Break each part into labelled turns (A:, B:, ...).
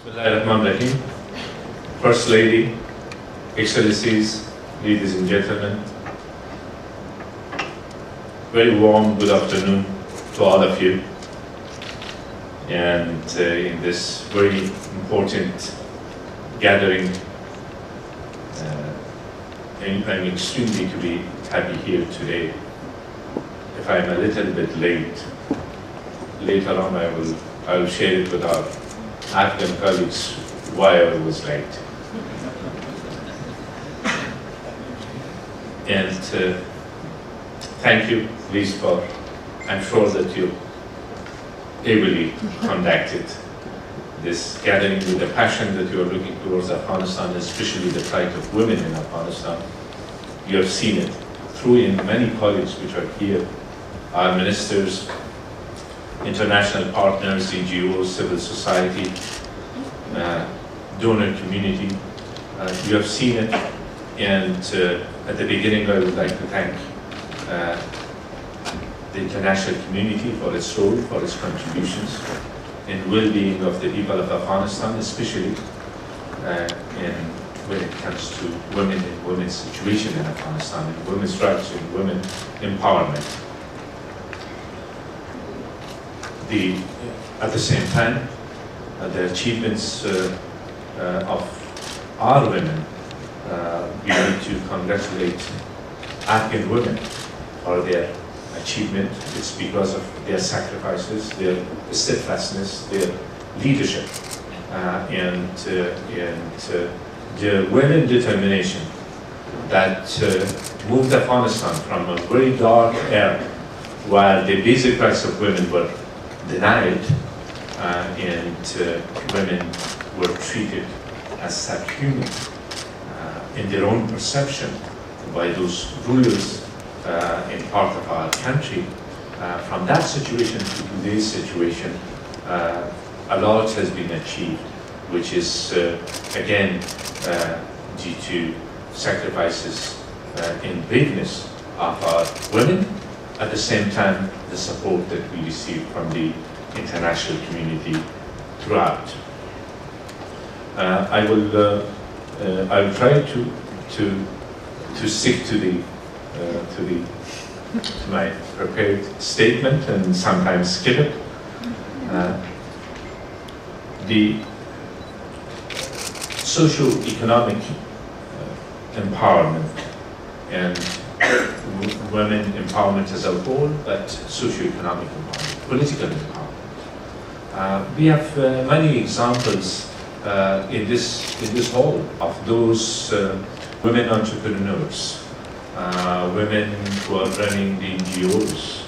A: Bismillahirrahmanirrahim. First Lady, Excellencies, ladies and gentlemen, very warm good afternoon to all of you. And in this very important gathering, I'm extremely to be happy here today. If I'm a little bit late, later on I will share it with our Afghan colleagues why I was late. And thank you, please, for, I'm sure that you ably conducted this gathering with the passion that you are looking towards Afghanistan, especially the plight of women in Afghanistan. You have seen it through in many colleagues which are here, our ministers, international partners, NGOs, civil society, donor community. You have seen it, and at the beginning I would like to thank the international community for its role, for its contributions in well-being of the people of Afghanistan, especially when it comes to women and women's situation in Afghanistan, and women's rights and women empowerment. At the same time, the achievements of our women, we need to congratulate Afghan women for their achievement. It's because of their sacrifices, their steadfastness, their leadership, and their women determination that moved Afghanistan from a very dark era where the basic rights of women were denied and women were treated as subhuman in their own perception by those rulers in part of our country. From that situation to today's situation, a lot has been achieved, which is again due to sacrifices and braveness of our women. At the same time, the support that we receive from the international community throughout. I will try to stick to my prepared statement and sometimes skip it. The socio-economic empowerment and women empowerment as a whole, but socio-economic empowerment, political empowerment. We have many examples in this hall of those women entrepreneurs, women who are running the NGOs,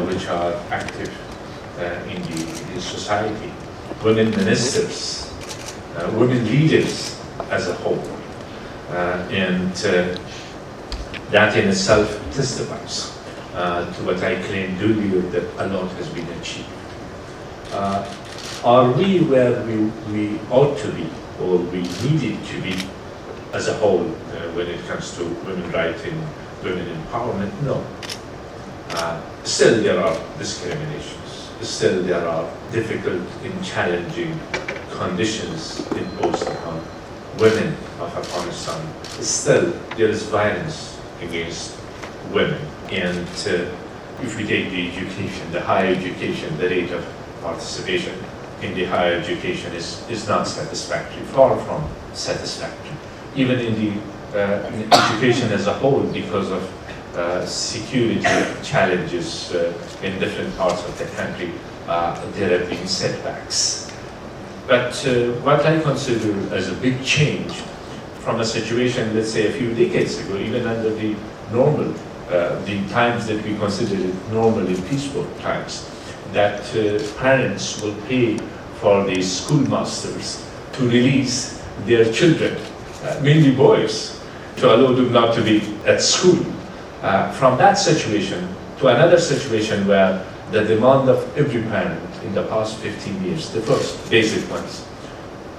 A: which are active in the society, women ministers, women leaders as a whole, and that in itself testifies to what I claimed earlier, that a lot has been achieved. Are we where we ought to be, or we needed to be as a whole when it comes to women's rights and women empowerment? No. Still there are discriminations. Still there are difficult and challenging conditions imposed upon women of Afghanistan. Still there is violence against women. And if we take the education, the higher education, the rate of participation in the higher education is not satisfactory, far from satisfactory. Even in the education as a whole, because of security challenges in different parts of the country, there have been setbacks. But what I consider as a big change from a situation, let's say a few decades ago, even under the normal, the times that we considered it normal in peaceful times, that parents will pay for the schoolmasters to release their children, mainly boys, to allow them not to be at school. From that situation to another situation where the demand of every parent in the past 15 years, the first basic ones,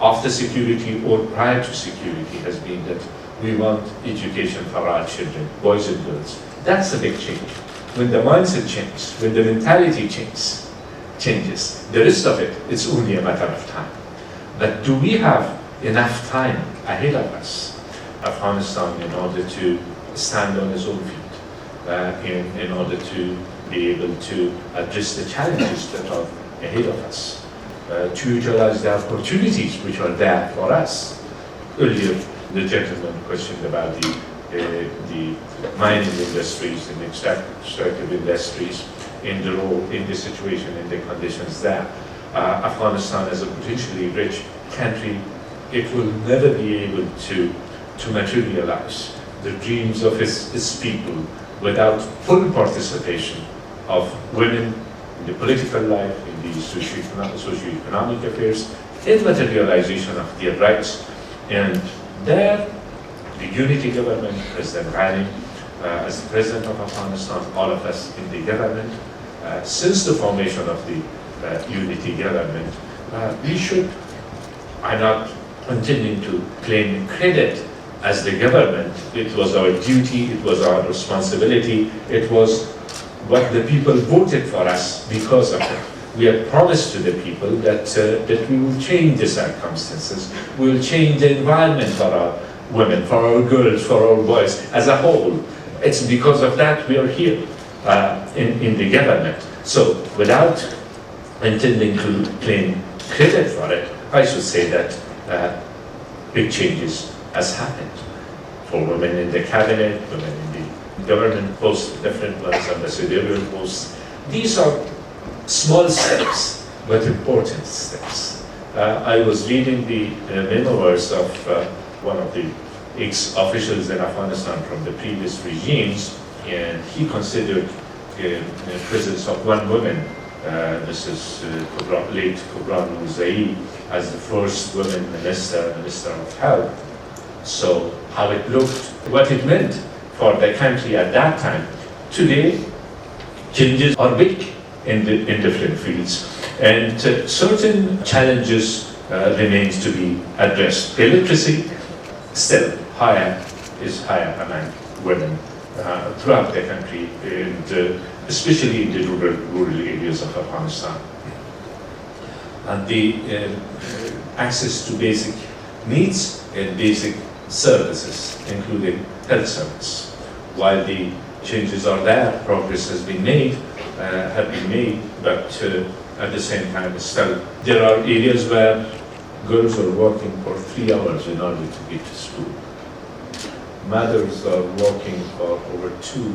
A: after security or prior to security, has been that we want education for our children, boys and girls. That's a big change. When the mindset changes, when the mentality changes, the rest of it, it's only a matter of time. But do we have enough time ahead of us, Afghanistan, in order to stand on its own feet, in order to be able to address the challenges that are ahead of us, to utilize the opportunities which are there for us? Earlier, the gentleman questioned about the mining industries and extractive industries in the role, in the situation, in the conditions there. Afghanistan as a potentially rich country, it will never be able to materialize the dreams of its people without full participation of women in the political life, in the socio-economic affairs, in materialization of their rights. And there, the unity government, President Ghani, as the President of Afghanistan, all of us in the government, since the formation of the unity government, we should, I'm not intending to claim credit as the government. It was our duty, it was our responsibility, it was what the people voted for us because of it. We have promised to the people that we will change the circumstances, we will change the environment for our women, for our girls, for our boys as a whole. It's because of that we are here in the government. So without intending to claim credit for it, I should say that big changes has happened for women in the cabinet, women in the government posts, different ones, ambassadorial posts. These are small steps, but important steps. I was reading the memoirs of one of the ex-officials in Afghanistan from the previous regimes, and he considered the presence of one woman, Mrs. late Kubra Nuzai, as the first woman Minister of Health. So how it looked, what it meant for the country at that time. Today, changes are big in different fields, and certain challenges remains to be addressed. Illiteracy still is higher among women throughout the country, and especially in the rural areas of Afghanistan. And the access to basic needs and basic services, including health service. While the changes are there, progress has been made, but at the same time, still there are areas where girls are working for 3 hours in order to get to school. Mothers are working for over 2 to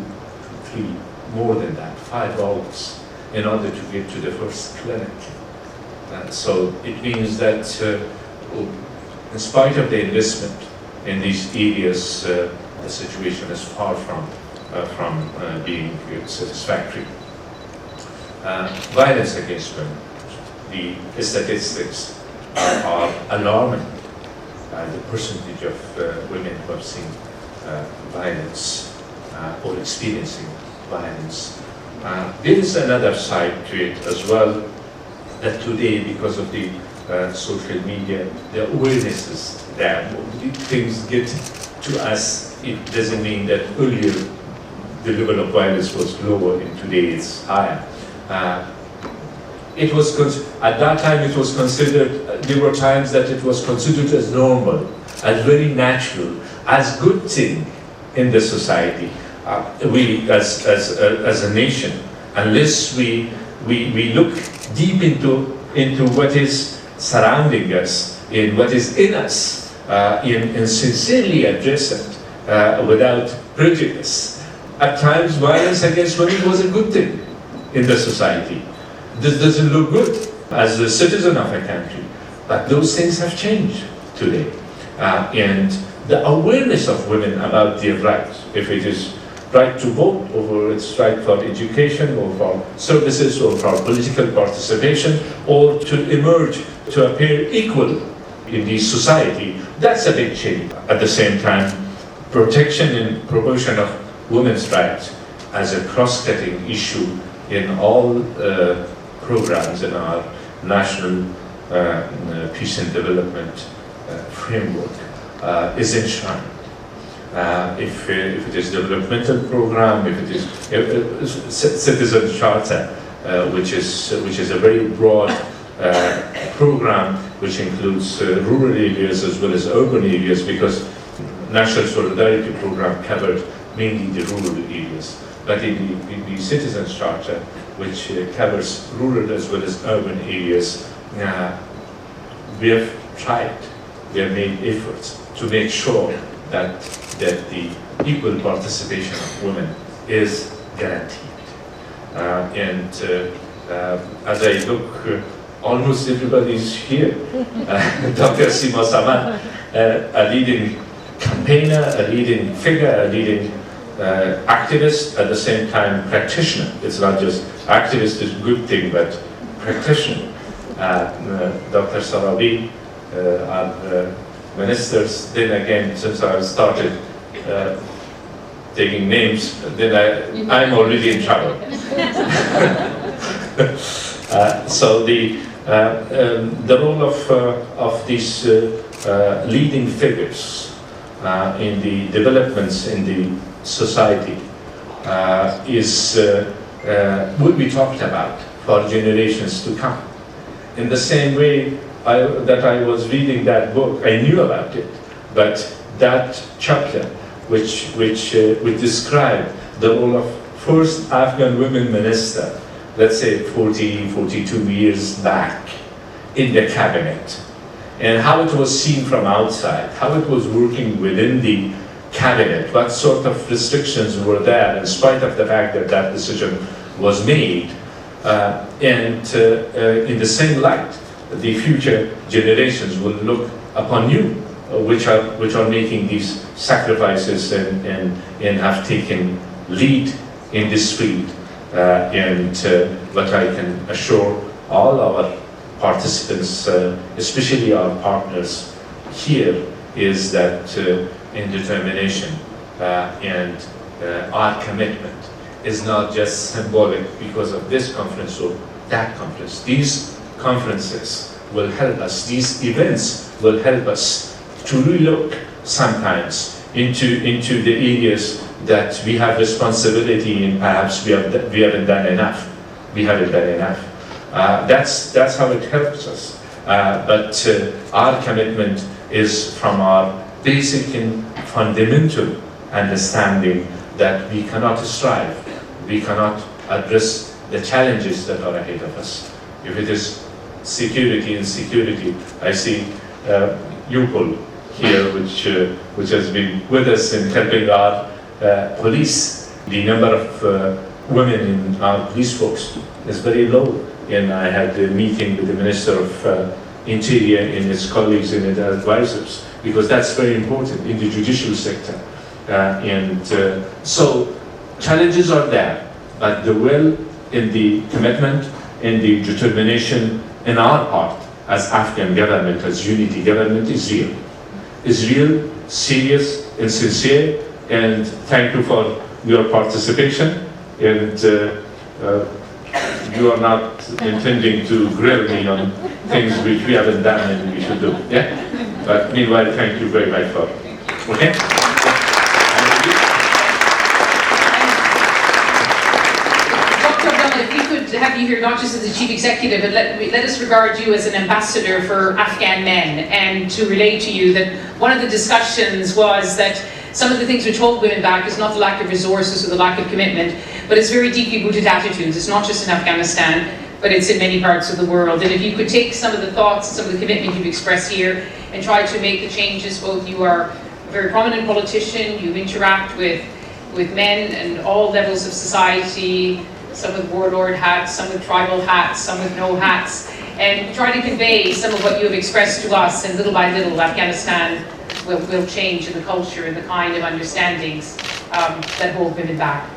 A: 3, more than that, 5 hours in order to get to the first clinic. So it means that in spite of the investment in these areas, the situation is far from being satisfactory. Violence against women, the statistics are alarming. The percentage of women who have seen violence or experiencing violence. There is another side to it as well, that today, because of the social media, the awareness is there. Things get to us. It doesn't mean that earlier the level of violence was lower and today it's higher. It was at that time it was considered. There were times that it was considered as normal, as very natural, as good thing in the society. We as a nation, unless we look deep into what is surrounding us and what is in us, and sincerely address it without prejudice. At times, violence against women was a good thing in the society. This doesn't look good as a citizen of a country, but those things have changed today. And the awareness of women about their rights, if it is right to vote, or it's right for education, or for services, or for political participation, or to emerge, to appear equal in the society, that's a big change. At the same time, protection and promotion of women's rights as a cross-cutting issue in all programs in our national peace and development framework is enshrined. If it is developmental program, if it is citizen charter, which is a very broad program which includes rural areas as well as urban areas, because National Solidarity Program covered mainly the rural areas. But in the Citizens Charter, which covers rural as well as urban areas, we have tried, we have made efforts to make sure that the equal participation of women is guaranteed. As I look, almost everybody is here. Dr. Sima Saman, a leading campaigner, a leading figure, a leading activist, at the same time practitioner. It's not just activist is a good thing, but practitioner. Dr. Sarabi, our ministers, then again, since I started taking names, then I'm already in trouble. So the role of these leading figures in the developments in the society will be talked about for generations to come. In the same way that I was reading that book, I knew about it, but that chapter which described the role of first Afghan women minister, let's say 42 years back, in the cabinet, and how it was seen from outside, how it was working within the cabinet, what sort of restrictions were there in spite of the fact that that decision was made, and in the same light, the future generations will look upon you, which are making these sacrifices and have taken lead in this field. What I can assure all our participants, especially our partners here, is that in determination and our commitment is not just symbolic because of this conference or that conference. These conferences will help us, these events will help us to relook sometimes into the areas that we have responsibility in. Perhaps we haven't done enough. We haven't done enough. That's how it helps us. But our commitment is from our basic and fundamental understanding that we cannot strive, we cannot address the challenges that are ahead of us. If it is security and security, I see Yukul here, which has been with us in helping our police. The number of women in our police force is very low, and I had a meeting with the Minister of Interior and his colleagues and his advisors, because that's very important in the judicial sector. So challenges are there, but the will and the commitment and the determination in our part as Afghan government, as unity government, is real. Is real, serious and sincere, and thank you for your participation, and you are not intending to grill me on things which we haven't done and we should do, yeah? But meanwhile, thank you very much for, okay?
B: Dr. Abdullah, if we could have you here not just as the Chief Executive, but let us regard you as an ambassador for Afghan men, and to relate to you that one of the discussions was that some of the things which hold women back is not the lack of resources or the lack of commitment, but it's very deeply rooted attitudes. It's not just in Afghanistan, but it's in many parts of the world. And if you could take some of the thoughts and some of the commitment you've expressed here and try to make the changes, both you are a very prominent politician, you interact with men and all levels of society, some with warlord hats, some with tribal hats, some with no hats, and try to convey some of what you have expressed to us, and little by little Afghanistan will change in the culture and the kind of understandings that hold women back.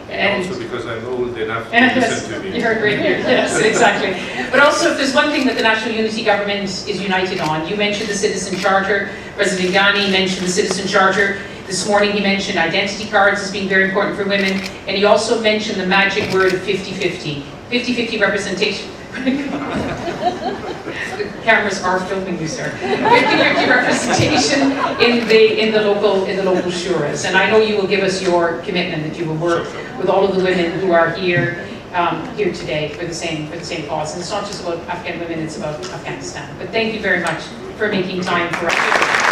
A: And also because I'm old enough to listen to me.
B: You're great here, yes, exactly. But also, if there's one thing that the National Unity Government is united on, you mentioned the Citizen Charter, President Ghani mentioned the Citizen Charter, this morning he mentioned identity cards as being very important for women, and he also mentioned the magic word of 50-50. 50-50 representation. The cameras are filming you, sir. 50-50 representation in the local shuras, and I know you will give us your commitment that you will work with all of the women who are here here today for the same cause. And it's not just about Afghan women, it's about Afghanistan. But thank you very much for making time for us.